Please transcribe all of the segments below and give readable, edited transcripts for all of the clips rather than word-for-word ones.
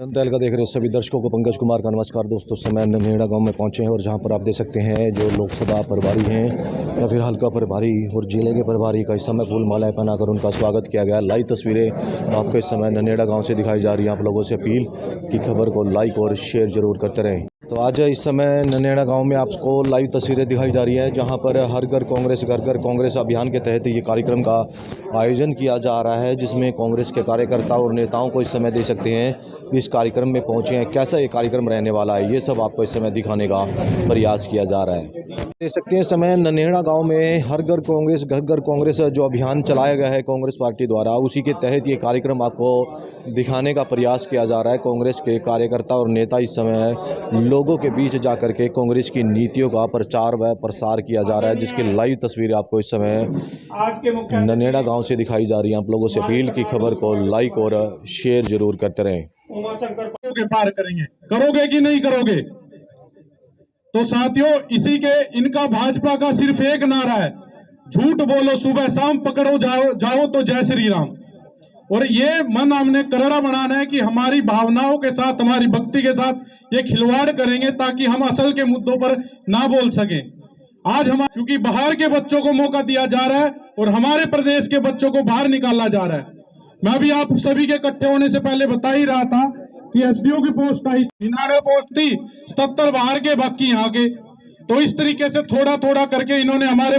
जनता का देख रहे सभी दर्शकों को पंकज कुमार का नमस्कार। दोस्तों समय ननेड़ा गांव में पहुंचे हैं और जहां पर आप देख सकते हैं जो लोकसभा प्रभारी हैं या फिर हल्का प्रभारी और जिले के प्रभारी का इस समय फूल मालाएं पहनाकर उनका स्वागत किया गया। लाइव तस्वीरें आपको इस समय ननेड़ा गांव से दिखाई जा रही हैं। आप लोगों से अपील कि खबर को लाइक और शेयर जरूर करते रहें। तो आज इस समय ननेड़ा गांव में आपको लाइव तस्वीरें दिखाई जा रही हैं जहां पर हर घर कांग्रेस घर घर कांग्रेस अभियान के तहत ये कार्यक्रम का आयोजन किया जा रहा है, जिसमें कांग्रेस के कार्यकर्ता और नेताओं को इस समय देख सकते हैं इस कार्यक्रम में पहुंचे हैं। कैसा ये कार्यक्रम रहने वाला है ये सब आपको इस समय दिखाने का प्रयास किया जा रहा है। देख सकते हैं इस समय ननेड़ा गांव में हर घर कांग्रेस जो अभियान चलाया गया है कांग्रेस पार्टी द्वारा, उसी के तहत ये कार्यक्रम आपको दिखाने का प्रयास किया जा रहा है। कांग्रेस के कार्यकर्ता और नेता इस समय लोगों के बीच जाकर के कांग्रेस की नीतियों का प्रचार व प्रसार किया जा रहा है, जिसकी लाइव तस्वीर आपको इस समय ननेड़ा गांव से दिखाई जा रही है। आप लोगों से अपील की खबर को लाइक और शेयर जरूर करते रहें। उमाशंकर पार करोगे कि नहीं करोगे? तो साथियों, इसी के इनका भाजपा का सिर्फ एक नारा है, झूठ बोलो सुबह शाम, पकड़ो जाओ तो जय श्री राम। और ये मन हमने करड़ा बनाना है कि हमारी भावनाओं के साथ, हमारी भक्ति के साथ ये खिलवाड़ करेंगे ताकि हम असल के मुद्दों पर ना बोल सकें। आज हम क्योंकि बाहर के बच्चों को मौका दिया जा रहा है और हमारे प्रदेश के बच्चों को बाहर निकाला जा रहा है। मैं भी आप सभी के इकट्ठे होने से पहले बता ही रहा था कि एसडीओ की पोस्ट आई, 99 पोस्ट थी, 77 बाहर के, बाकी यहाँ के। तो इस तरीके से थोड़ा थोड़ा करके इन्होंने हमारे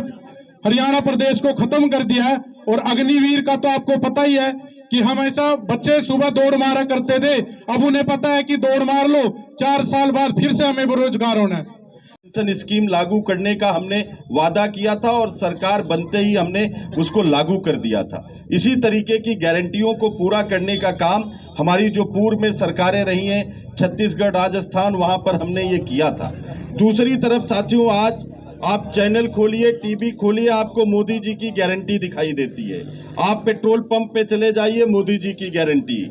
हरियाणा प्रदेश को खत्म कर दिया है। और अग्निवीर का तो आपको पता ही है कि हमेशा बच्चे सुबह दौड़ मारा करते थे, अब उन्हें पता है कि दौड़ मार लो, 4 साल बाद फिर से हमें बेरोजगार होना है। पेंशन स्कीम लागू करने का हमने वादा किया था और सरकार बनते ही हमने उसको लागू कर दिया था। इसी तरीके की गारंटियों को पूरा करने का काम हमारी जो पूर्व में सरकारें रही हैं, छत्तीसगढ़, राजस्थान, वहां पर हमने ये किया था। दूसरी तरफ साथियों, आज आप चैनल खोलिए, टीवी खोलिए, आपको मोदी जी की गारंटी दिखाई देती है। आप पेट्रोल पंप पे चले जाइए, मोदी जी की गारंटी।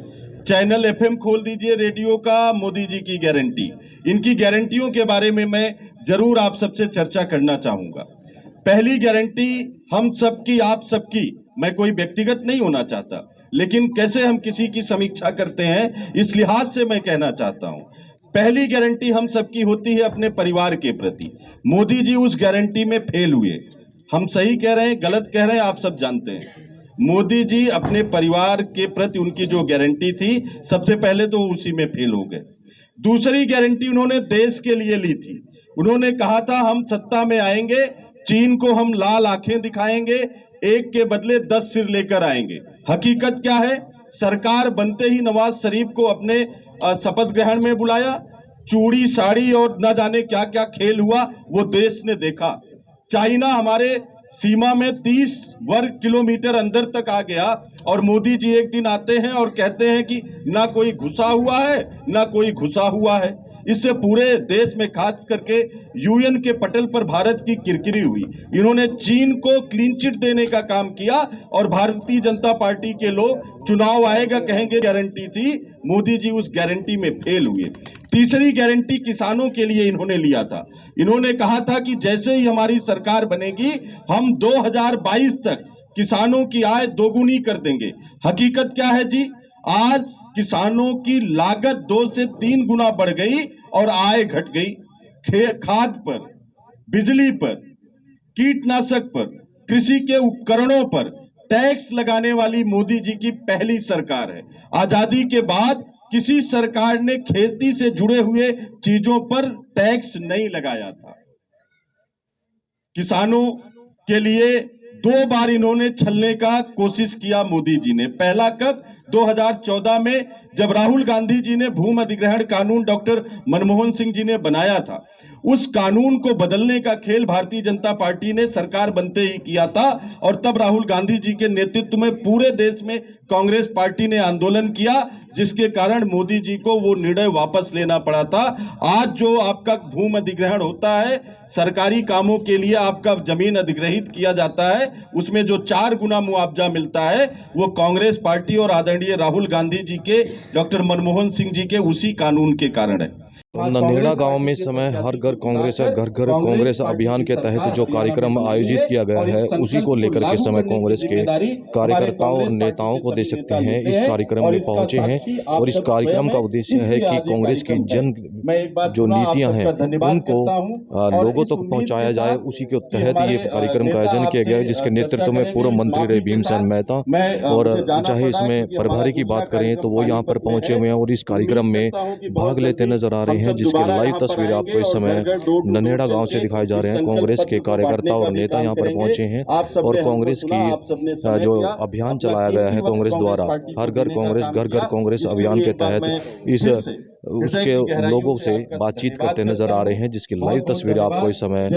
चैनल एफएम खोल दीजिए रेडियो का, मोदी जी की गारंटी। इनकी गारंटियों के बारे में मैं जरूर आप सबसे चर्चा करना चाहूंगा। पहली गारंटी हम सबकी, आप सबकी, मैं कोई व्यक्तिगत नहीं होना चाहता, लेकिन कैसे हम किसी की समीक्षा करते हैं इस लिहाज से मैं कहना चाहता हूं। पहली गारंटी हम सबकी होती है अपने परिवार के प्रति। मोदी जी उस गारंटी में फेल हुए। हम सही कह रहे हैं, गलत कह रहे हैं, आप सब जानते हैं। मोदी जी अपने परिवार के प्रति उनकी जो गारंटी थी, सबसे पहले तो उसी में फेल हो गए। दूसरी गारंटी उन्होंने देश के लिए ली थी। उन्होंने कहा था हम सत्ता में आएंगे, चीन को हम लाल आंखें दिखाएंगे, एक के बदले 10 सिर लेकर आएंगे। हकीकत क्या है? सरकार बनते ही नवाज शरीफ को अपने शपथ ग्रहण में बुलाया, चूड़ी साड़ी और न जाने क्या क्या खेल हुआ वो देश ने देखा। चाइना हमारे सीमा में 30 वर्ग किलोमीटर अंदर तक आ गया और मोदी जी एक दिन आते हैं और कहते हैं कि ना कोई घुसा हुआ है ना कोई घुसा हुआ है। इससे पूरे देश में खास करके यूएन के पटल पर भारत की किरकिरी हुई। इन्होंने चीन को क्लीन चिट देने का काम किया और भारतीय जनता पार्टी के लोग चुनाव आएगा कहेंगे गारंटी थी, मोदी जी उस गारंटी में फेल हुए। तीसरी गारंटी किसानों के लिए इन्होंने लिया था। इन्होंने कहा था कि जैसे ही हमारी सरकार बनेगी हम 2022 तक किसानों की आय दोगुनी कर देंगे। हकीकत क्या है जी? आज किसानों की लागत 2 से 3 गुना बढ़ गई और आय घट गई। खाद पर, बिजली पर, कीटनाशक पर, कृषि के उपकरणों पर टैक्स लगाने वाली मोदी जी की पहली सरकार है। आजादी के बाद किसी सरकार ने खेती से जुड़े हुए चीजों पर टैक्स नहीं लगाया था। किसानों के लिए 2 बार इन्होंने छलने का कोशिश किया मोदी जी ने। पहला कब? 2014 में, जब राहुल गांधी जी ने भूमि अधिग्रहण कानून डॉक्टर मनमोहन सिंह जी ने बनाया था। उस कानून को बदलने का खेल भारतीय जनता पार्टी ने सरकार बनते ही किया था और तब राहुल गांधी जी के नेतृत्व में पूरे देश में कांग्रेस पार्टी ने आंदोलन किया, जिसके कारण मोदी जी को वो निर्णय वापस लेना पड़ा था। आज जो आपका भूमि अधिग्रहण होता है, सरकारी कामों के लिए आपका जमीन अधिग्रहित किया जाता है, उसमें जो 4 गुना मुआवजा मिलता है वो कांग्रेस पार्टी और आदरणीय राहुल गांधी जी के, डॉक्टर मनमोहन सिंह जी के उसी कानून के कारण है। ननेड़ा गांव में इस समय हर घर कांग्रेस है, घर घर कांग्रेस अभियान के तहत जो कार्यक्रम आयोजित किया गया है उसी को लेकर के समय कांग्रेस के कार्यकर्ताओं और नेताओं को दे सकते हैं इस कार्यक्रम में पहुंचे हैं। और इस कार्यक्रम का उद्देश्य है कि कांग्रेस की जन जो नीतियां हैं उनको लोगों तक पहुंचाया जाए। उसी के तहत ये कार्यक्रम का आयोजन किया गया है, जिसके नेतृत्व में पूर्व मंत्री रहे भीमसेन मेहता। और चाहे इसमें प्रभारी की बात करें तो वो यहाँ पर पहुंचे हुए हैं और इस कार्यक्रम में भाग लेते नजर आ रहे हैं, जिसकी लाइव तस्वीर आपको इस समय ननेड़ा गांव से दिखाई जा रहे हैं। कांग्रेस के कार्यकर्ता और नेता यहां पर पहुंचे हैं और कांग्रेस की जो अभियान चलाया गया है कांग्रेस द्वारा, हर घर कांग्रेस घर घर कांग्रेस अभियान के तहत इस उसके लोगों से बातचीत करते नजर आ रहे हैं, जिसकी लाइव तस्वीर आपको इस समय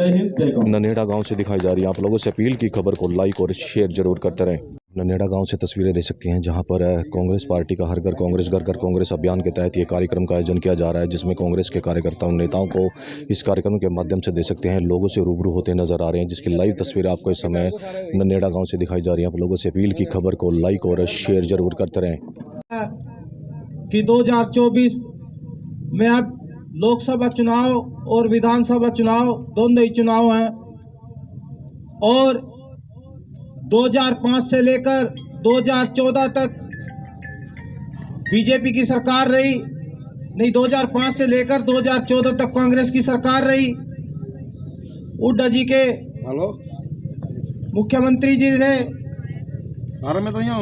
ननेड़ा गांव से दिखाई जा रही है। आप लोगों से अपील की खबर को लाइक और शेयर जरूर करते रहें। ननेड़ा गांव से तस्वीरें देख सकती हैं, जहां पर कांग्रेस पार्टी का हर घर कांग्रेस अभियान के तहत ये कार्यक्रम का आयोजन किया जा रहा है, जिसमें कांग्रेस के कार्यकर्ताओं नेताओं को इस कार्यक्रम के माध्यम से दे सकते हैं, लोगों से रूबरू होते नजर आ रहे हैं, जिसकी लाइव तस्वीर आपको इस समय ननेड़ा गाँव से दिखाई जा रही है। आप लोगों से अपील की खबर को लाइक और शेयर जरूर करते रहें कि 2024 में अब लोकसभा चुनाव और विधानसभा चुनाव दोनों ही चुनाव हैं और 2005 से लेकर 2014 तक बीजेपी की सरकार रही, नहीं 2005 से लेकर 2014 तक कांग्रेस की सरकार रही। हुड्डा जी के मुख्यमंत्री जी थे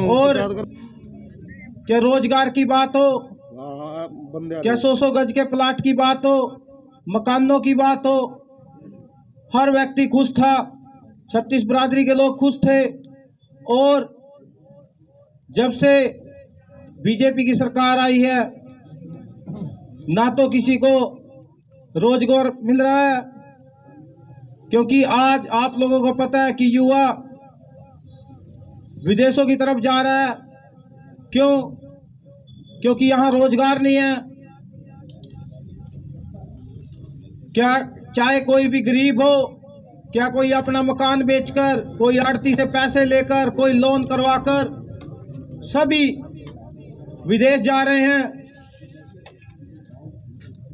और क्या रोजगार की बात हो, क्या 100 गज के प्लाट की बात हो, मकानों की बात हो, हर व्यक्ति खुश था, 36 बिरादरी के लोग खुश थे। और जब से बीजेपी की सरकार आई है ना तो किसी को रोजगार मिल रहा है, क्योंकि आज आप लोगों को पता है कि युवा विदेशों की तरफ जा रहा है। क्यों? क्योंकि यहाँ रोजगार नहीं है। क्या चाहे कोई भी गरीब हो, क्या कोई अपना मकान बेचकर, कोई आड़ती से पैसे लेकर, कोई लोन करवाकर, सभी विदेश जा रहे हैं।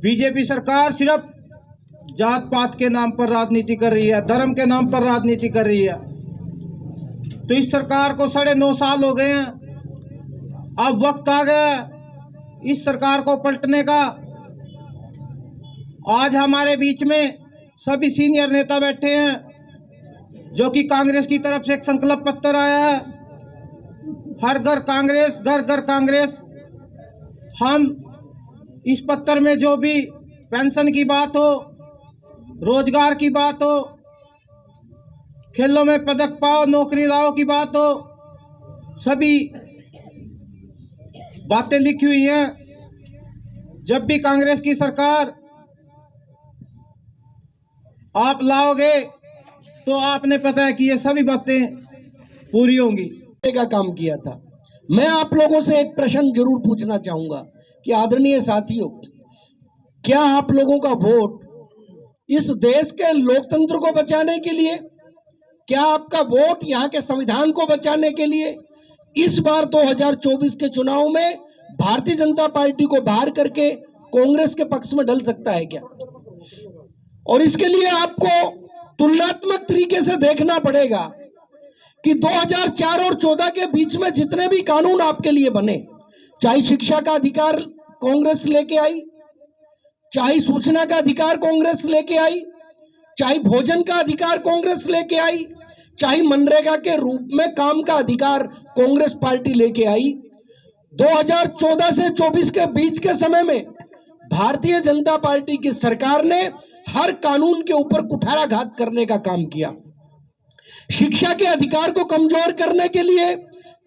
बीजेपी सरकार सिर्फ जात पात के नाम पर राजनीति कर रही है, धर्म के नाम पर राजनीति कर रही है। तो इस सरकार को 9.5 साल हो गए हैं। अब वक्त आ गया इस सरकार को पलटने का। आज हमारे बीच में सभी सीनियर नेता बैठे हैं, जो कि कांग्रेस की तरफ से एक संकल्प पत्र आया है, हर घर कांग्रेस घर घर कांग्रेस। हम इस पत्र में जो भी पेंशन की बात हो, रोजगार की बात हो, खेलों में पदक पाओ, नौकरी लाओ की बात हो, सभी बातें लिखी हुई हैं। जब भी कांग्रेस की सरकार आप लाओगे तो आपने पता है कि ये सभी बातें पूरी होंगी। का काम किया था। मैं आप लोगों से एक प्रश्न जरूर पूछना चाहूंगा कि आदरणीय साथियों, क्या आप लोगों का वोट इस देश के लोकतंत्र को बचाने के लिए, क्या आपका वोट यहाँ के संविधान को बचाने के लिए इस बार 2024 के चुनाव में भारतीय जनता पार्टी को बाहर करके कांग्रेस के पक्ष में डल सकता है क्या? और इसके लिए आपको तुलनात्मक तरीके से देखना पड़ेगा कि 2004 और 14 के बीच में जितने भी कानून आपके लिए बने, चाहे शिक्षा का अधिकार कांग्रेस लेके आई, चाहे सूचना का अधिकार कांग्रेस लेके आई, चाहे भोजन का अधिकार कांग्रेस लेके आई, चाहे मनरेगा के रूप में काम का अधिकार कांग्रेस पार्टी लेके आई, 2014 से 24 के बीच के समय में भारतीय जनता पार्टी की सरकार ने हर कानून के ऊपर कुठाराघात करने का काम किया। शिक्षा के अधिकार को कमजोर करने के लिए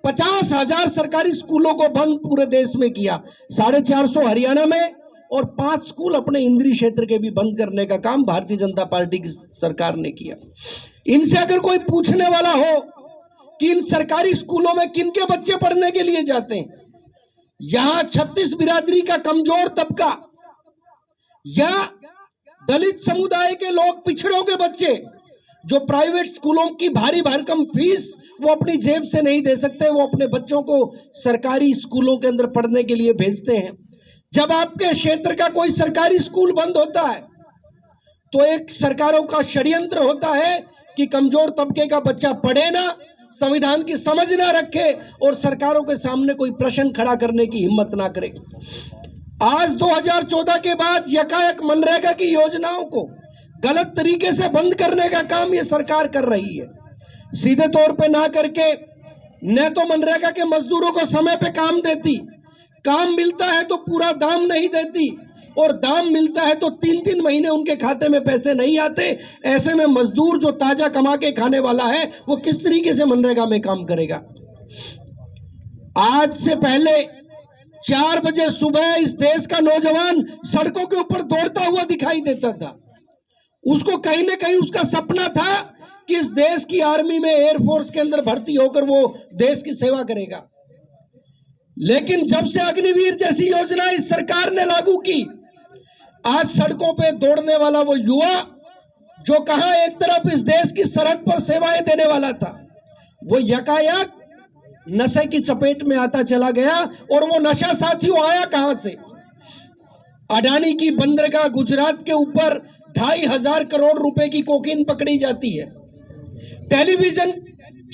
50,000 सरकारी स्कूलों को बंद पूरे देश में किया, 450 हरियाणा में, और 5 स्कूल अपने इंद्री क्षेत्र के भी बंद करने का काम भारतीय जनता पार्टी की सरकार ने किया। इनसे अगर कोई पूछने वाला हो कि इन सरकारी स्कूलों में किनके बच्चे पढ़ने के लिए जाते हैं, यहां 36 बिरादरी का कमजोर तबका या दलित समुदाय के लोग, पिछड़ों के बच्चे जो प्राइवेट स्कूलों की भारी भरकम फीस वो अपनी जेब से नहीं दे सकते, वो अपने बच्चों को सरकारी स्कूलों के अंदर पढ़ने के लिए भेजते हैं। जब आपके क्षेत्र का कोई सरकारी स्कूल बंद होता है तो एक सरकारों का षड्यंत्र होता है कि कमजोर तबके का बच्चा पढ़े ना, संविधान की समझ ना रखे और सरकारों के सामने कोई प्रश्न खड़ा करने की हिम्मत ना करे। आज 2014 के बाद यकायक मनरेगा की योजनाओं को गलत तरीके से बंद करने का काम ये सरकार कर रही है। सीधे तौर पे ना करके न तो मनरेगा के मजदूरों को समय पे काम देती, काम मिलता है तो पूरा दाम नहीं देती, और दाम मिलता है तो 3-3 महीने उनके खाते में पैसे नहीं आते। ऐसे में मजदूर जो ताजा कमा के खाने वाला है वो किस तरीके से मनरेगा में काम करेगा। आज से पहले 4 बजे सुबह इस देश का नौजवान सड़कों के ऊपर दौड़ता हुआ दिखाई देता था। उसको कहीं ना कहीं उसका सपना था कि इस देश की आर्मी में, एयरफोर्स के अंदर भर्ती होकर वो देश की सेवा करेगा। लेकिन जब से अग्निवीर जैसी योजना इस सरकार ने लागू की, आज सड़कों पे दौड़ने वाला वो युवा जो कहां एक तरफ इस देश की सरहद पर सेवाएं देने वाला था, वो यकायक नशे की चपेट में आता चला गया। और वो नशा साथियों आया कहां से? अडानी की बंदरगाह गुजरात के ऊपर 2,500 करोड़ रुपए की कोकीन पकड़ी जाती है। टेलीविजन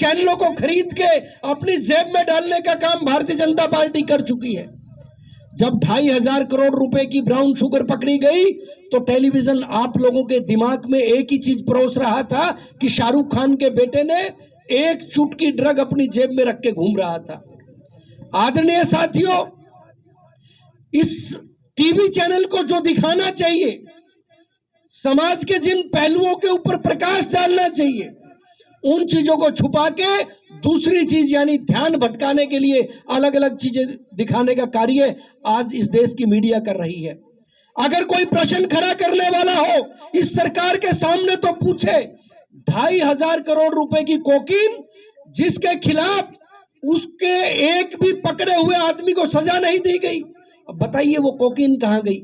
चैनलों को खरीद के अपनी जेब में डालने का काम भारतीय जनता पार्टी कर चुकी है। जब 2,500 करोड़ रुपए की ब्राउन शुगर पकड़ी गई तो टेलीविजन आप लोगों के दिमाग में एक ही चीज परोस रहा था कि शाहरुख खान के बेटे ने एक चुटकी ड्रग अपनी जेब में रख के घूम रहा था। आदरणीय साथियों, इस टीवी चैनल को जो दिखाना चाहिए, समाज के जिन पहलुओं के ऊपर प्रकाश डालना चाहिए, उन चीजों को छुपा के दूसरी चीज यानी ध्यान भटकाने के लिए अलग अलग चीजें दिखाने का कार्य आज इस देश की मीडिया कर रही है। अगर कोई प्रश्न खड़ा करने वाला हो इस सरकार के सामने तो पूछे, 2,500 करोड़ रुपए की कोकीन जिसके खिलाफ उसके एक भी पकड़े हुए आदमी को सजा नहीं दी गई, अब बताइए वो कोकीन कहां गई?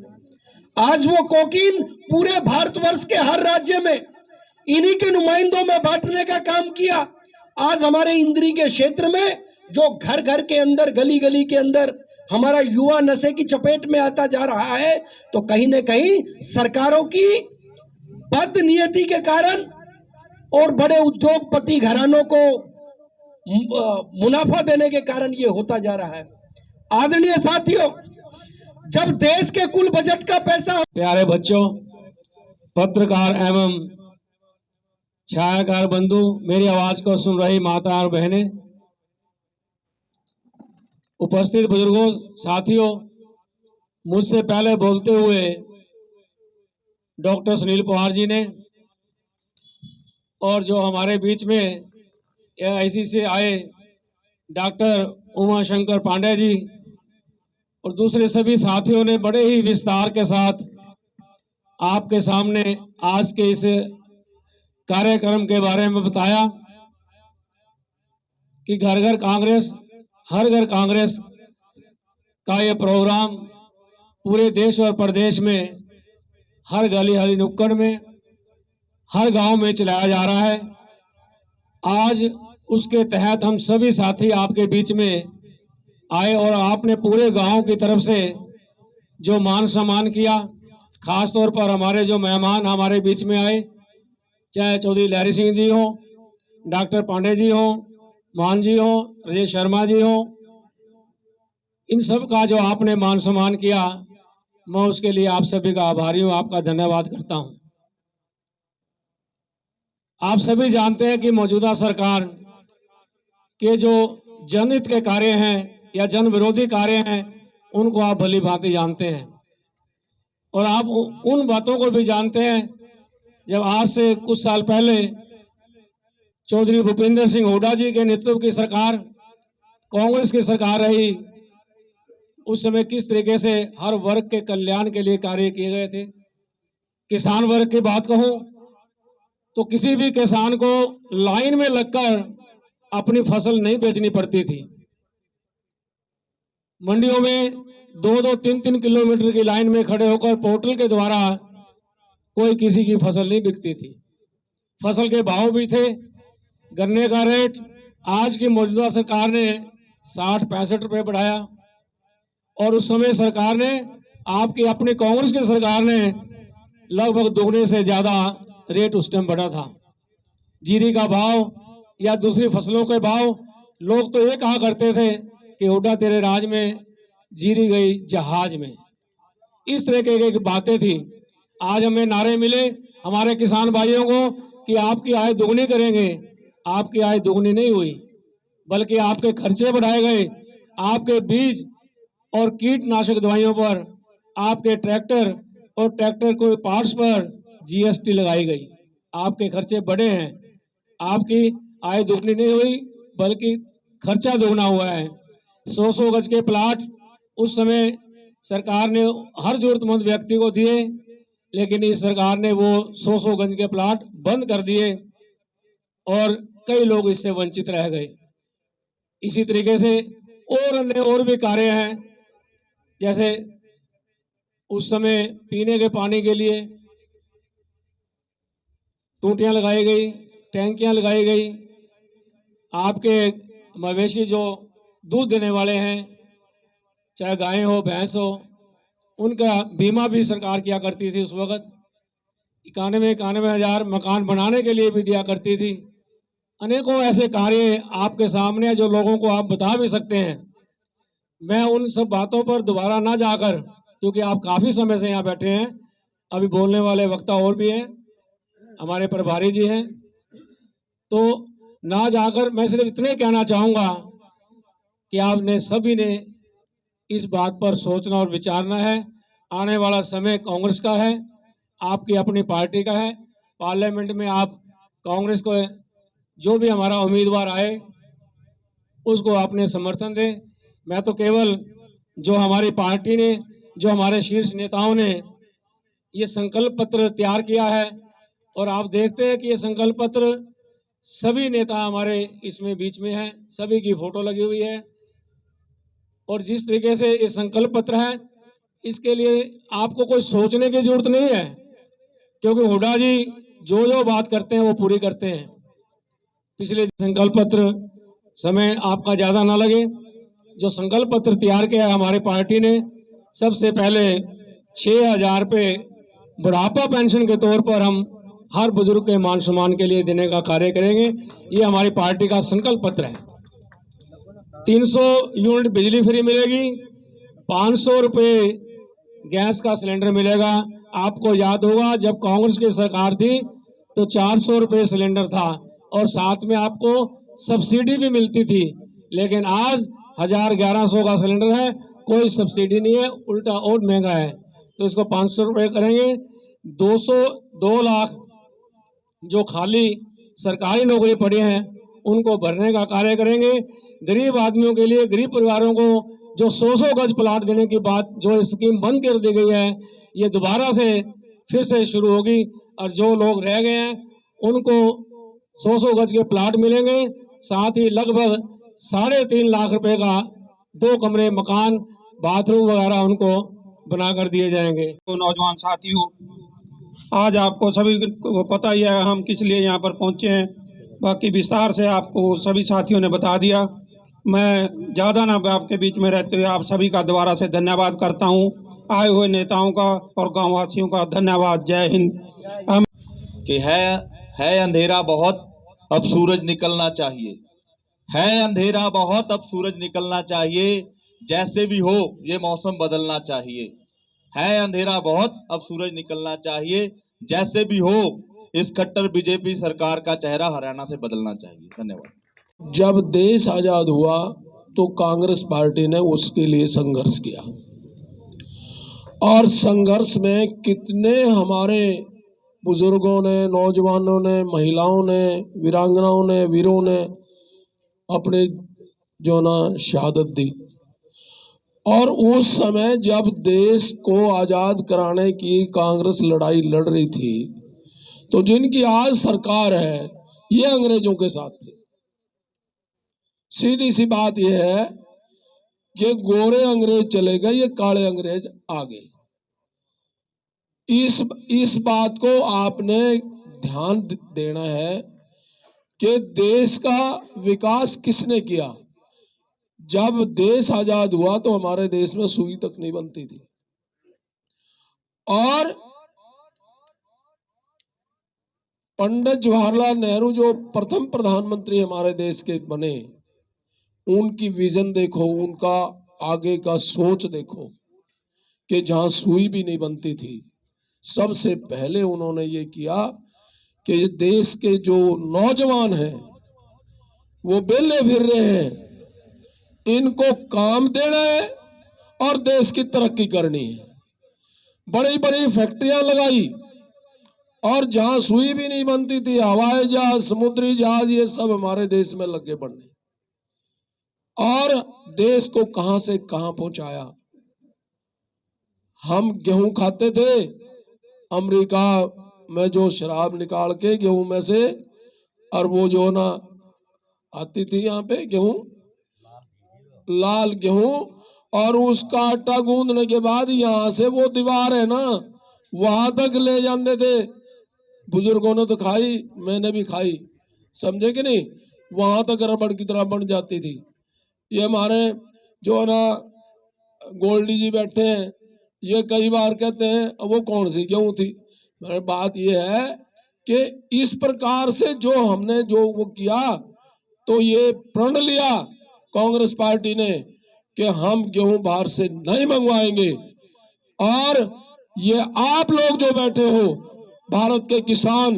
आज वो कोकीन पूरे भारतवर्ष के हर राज्य में इन्हीं के नुमाइंदों में बांटने का काम किया। आज हमारे इंद्री के क्षेत्र में जो घर घर के अंदर, गली गली के अंदर हमारा युवा नशे की चपेट में आता जा रहा है, तो कहीं न कहीं सरकारों की बदनीयती के कारण और बड़े उद्योगपति घरानों को मुनाफा देने के कारण ये होता जा रहा है। आदरणीय साथियों, जब देश के कुल बजट का पैसा, प्यारे बच्चों, पत्रकार एवं छायाकार बंधु, मेरी आवाज को सुन रही माता और बहनें, उपस्थित बुजुर्गों, साथियों, मुझसे पहले बोलते हुए डॉक्टर सुनील पवार जी ने और जो हमारे बीच में AIC से आए डॉक्टर उमा शंकर पांडे जी और दूसरे सभी साथियों ने बड़े ही विस्तार के साथ आपके सामने आज के इस कार्यक्रम के बारे में बताया कि घर घर कांग्रेस, हर घर कांग्रेस का ये प्रोग्राम पूरे देश और प्रदेश में हर गली हर नुक्कड़ में, हर गांव में चलाया जा रहा है। आज उसके तहत हम सभी साथी आपके बीच में आए और आपने पूरे गांव की तरफ से जो मान सम्मान किया, खास तौर पर हमारे जो मेहमान हमारे बीच में आए, चाहे चौधरी लहरी सिंह जी हो, डॉक्टर पांडे जी हो, मान जी हो, राजेश शर्मा जी हो, इन सब का जो आपने मान सम्मान किया, मैं उसके लिए आप सभी का आभारी हूं, आपका धन्यवाद करता हूं। आप सभी जानते हैं कि मौजूदा सरकार के जो जनहित के कार्य हैं या जन विरोधी कार्य हैं, उनको आप भली भांति जानते हैं और आप उन बातों को भी जानते हैं। जब आज से कुछ साल पहले चौधरी भूपेंद्र सिंह हुड्डा जी के नेतृत्व की सरकार, कांग्रेस की सरकार रही, उस समय किस तरीके से हर वर्ग के कल्याण के लिए कार्य किए गए थे। किसान वर्ग की बात कहूं तो किसी भी किसान को लाइन में लगकर अपनी फसल नहीं बेचनी पड़ती थी। मंडियों में 2-2, 3-3 किलोमीटर की लाइन में खड़े होकर पोर्टल के द्वारा कोई किसी की फसल नहीं बिकती थी। फसल के भाव भी थे। गन्ने का रेट आज की मौजूदा सरकार ने 60-65 रुपए बढ़ाया और उस समय सरकार ने आपकी अपनी कांग्रेस की सरकार ने लगभग दोगुने से ज्यादा रेट उस टाइम बढ़ा था। जीरी का भाव या दूसरी फसलों के भाव, लोग तो ये कहा करते थे कि हुड्डा तेरे राज में जीरी गई जहाज में। इस तरह की बातें थी। आज हमें नारे मिले हमारे किसान भाइयों को कि आपकी आय दोगुनी करेंगे। आपकी आय दोगुनी नहीं हुई, बल्कि आपके खर्चे बढ़ाए गए। आपके बीज और कीटनाशक दवाइयों पर, आपके ट्रैक्टर और ट्रैक्टर को पार्ट्स पर जीएसटी लगाई गई। आपके खर्चे बढ़े हैं। आपकी आय दोगुनी नहीं हुई, बल्कि खर्चा दोगुना हुआ है। 100 गज के प्लाट उस समय सरकार ने हर जरूरतमंद व्यक्ति को दिए, लेकिन इस सरकार ने वो 100 गज के प्लाट बंद कर दिए और कई लोग इससे वंचित रह गए। इसी तरीके से और अन्य और भी कार्य हैं, जैसे उस समय पीने के पानी के लिए टूटियां लगाई गई, टैंकियां लगाई गई। आपके मवेशी जो दूध देने वाले हैं, चाहे गाय हो भैंस हो, उनका बीमा भी सरकार किया करती थी। उस वक्त 91 हजार मकान बनाने के लिए भी दिया करती थी। अनेकों ऐसे कार्य आपके सामने जो लोगों को आप बता भी सकते हैं। मैं उन सब बातों पर दोबारा ना जाकर, क्योंकि आप काफी समय से यहाँ बैठे हैं, अभी बोलने वाले वक्ता और भी हैं, हमारे प्रभारी जी हैं, तो ना जाकर मैं सिर्फ इतने कहना चाहूंगा कि आपने सभी ने इस बात पर सोचना और विचारना है। आने वाला समय कांग्रेस का है, आपकी अपनी पार्टी का है। पार्लियामेंट में आप कांग्रेस को जो भी हमारा उम्मीदवार आए उसको आपने समर्थन दें। मैं तो केवल जो हमारी पार्टी ने, जो हमारे शीर्ष नेताओं ने ये संकल्प पत्र तैयार किया है, और आप देखते हैं कि ये संकल्प पत्र सभी नेता हमारे इसमें बीच में हैं, सभी की फोटो लगी हुई है। और जिस तरीके से ये संकल्प पत्र है, इसके लिए आपको कोई सोचने की जरूरत नहीं है, क्योंकि हुड्डा जी जो बात करते हैं वो पूरी करते हैं। पिछले संकल्प पत्र समय आपका ज्यादा ना लगे, जो संकल्प पत्र तैयार किया है हमारी पार्टी ने, सबसे पहले 6,000 रुपये बुढ़ापा पेंशन के तौर पर हम हर बुजुर्ग के मान सम्मान के लिए देने का कार्य करेंगे। ये हमारी पार्टी का संकल्प पत्र है। 300 यूनिट बिजली फ्री मिलेगी, 500 रुपये गैस का सिलेंडर मिलेगा। आपको याद होगा जब कांग्रेस की सरकार थी तो 400 रुपये सिलेंडर था, और साथ में आपको सब्सिडी भी मिलती थी। लेकिन आज 1,1100 का सिलेंडर है, कोई सब्सिडी नहीं है, उल्टा और महंगा है। तो इसको 500 रुपये करेंगे। 2 लाख जो खाली सरकारी नौकरी पड़ी हैं उनको भरने का कार्य करेंगे। गरीब आदमियों के लिए, गरीब परिवारों को जो 100 गज प्लाट देने की बात, जो स्कीम बंद कर दी गई है, ये दोबारा से फिर से शुरू होगी, और जो लोग रह गए हैं उनको 100 गज के प्लाट मिलेंगे। साथ ही लगभग 3.5 लाख रुपए का 2 कमरे मकान, बाथरूम वगैरह उनको बना कर दिए जाएंगे। तो नौजवान साथियों, आज आपको सभी को पता ही है हम किस लिए यहाँ पर पहुँचे हैं। बाकी विस्तार से आपको सभी साथियों ने बता दिया। मैं ज़्यादा ना आपके बीच में रहते हुए आप सभी का दोबारा से धन्यवाद करता हूँ। आए हुए नेताओं का और गाँववासियों का धन्यवाद। जय हिंद। कि है अंधेरा बहुत, अब सूरज निकलना चाहिए। है अंधेरा बहुत, अब सूरज निकलना चाहिए। जैसे भी हो ये मौसम बदलना चाहिए। है अंधेरा बहुत, अब सूरज निकलना चाहिए। जैसे भी हो इस कट्टर बीजेपी सरकार का चेहरा हरियाणा से बदलना चाहिए। धन्यवाद। जब देश आजाद हुआ तो कांग्रेस पार्टी ने उसके लिए संघर्ष किया, और संघर्ष में कितने हमारे बुजुर्गों ने, नौजवानों ने, महिलाओं ने, वीरांगनाओं ने, वीरों ने अपने जो ना शहादत दी। और उस समय जब देश को आजाद कराने की कांग्रेस लड़ाई लड़ रही थी, तो जिनकी आज सरकार है ये अंग्रेजों के साथ थे। सीधी सी बात यह है कि गोरे अंग्रेज चले गए, ये काले अंग्रेज आ गए। इस बात को आपने ध्यान देना है कि देश का विकास किसने किया। जब देश आजाद हुआ तो हमारे देश में सुई तक नहीं बनती थी। और पंडित जवाहरलाल नेहरू जो प्रथम प्रधानमंत्री हमारे देश के बने, उनकी विजन देखो, उनका आगे का सोच देखो कि जहां सुई भी नहीं बनती थी, सबसे पहले उन्होंने ये किया कि देश के जो नौजवान हैं वो बेले फिर रहे हैं, इनको काम देना है और देश की तरक्की करनी है। बड़ी बड़ी फैक्ट्रियां लगाई और जहां सुई भी नहीं बनती थी, हवाई जहाज, समुद्री जहाज, ये सब हमारे देश में लगे बनने और देश को कहां से कहां पहुंचाया। हम गेहूं खाते थे, अमेरिका में जो शराब निकाल के गेहूं में से, और वो जो ना आती थी यहाँ पे गेहूं, लाल गेहूं, और उसका आटा गूंदने के बाद यहाँ से वो दीवार है ना, वहां तक ले जाते थे। बुजुर्गों ने तो खाई, मैंने भी खाई, समझे कि नहीं, वहां तक रबड़ की तरह बन जाती थी। ये हमारे जो है ना गोल्डी जी बैठे हैं, ये कई बार कहते हैं वो कौन सी गेहूं थी। मेरी बात ये है कि इस प्रकार से जो हमने जो वो किया, तो ये प्रण लिया कांग्रेस पार्टी ने कि हम गेहूं बाहर से नहीं मंगवाएंगे। और ये आप लोग जो बैठे हो, भारत के किसान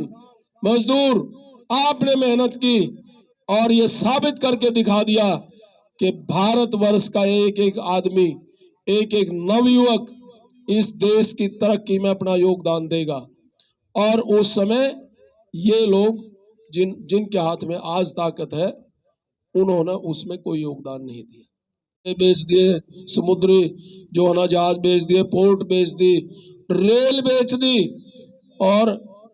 मजदूर, आपने मेहनत की और ये साबित करके दिखा दिया कि भारतवर्ष का एक एक आदमी, एक एक नवयुवक इस देश की तरक्की में अपना योगदान देगा। और उस समय ये लोग जिनके हाथ में आज ताकत है, उन्होंने उसमें कोई योगदान नहीं दिया। बेच दिए, समुद्री जो है ना जहाज बेच दिए, पोर्ट बेच दी, रेल बेच दी, और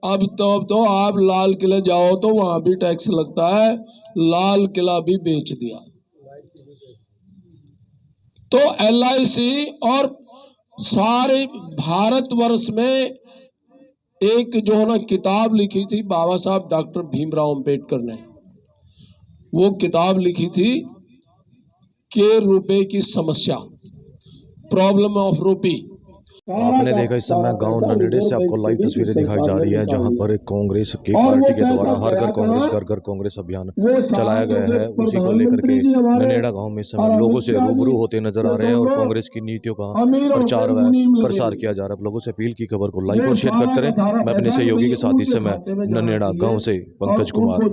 अब तो आप लाल किले जाओ तो वहां भी टैक्स लगता है, लाल किला भी बेच दिया। तो LIC और सारे भारतवर्ष में एक जो है ना किताब लिखी थी बाबा साहब डॉक्टर भीमराव अंबेडकर ने, वो किताब लिखी थी के रुपए की समस्या, प्रॉब्लम ऑफ रूपी। आपने देखा इस समय गांव ननेड़े से आपको लाइव तस्वीरें दिखाई जा रही है, जहां पर कांग्रेस की पार्टी के द्वारा हर घर कांग्रेस, घर घर कांग्रेस अभियान चलाया गया है। उसी को लेकर के ननेड़ा गांव में इस समय लोगों से रूबरू होते नजर आ रहे हैं और कांग्रेस की नीतियों का प्रचार व प्रसार किया जा रहा है। लोगों से अपील की, खबर को लाइक और शेयर करते रहे। मैं अपने सहयोगी के साथ इस समय ननेड़ा गाँव से पंकज कुमार।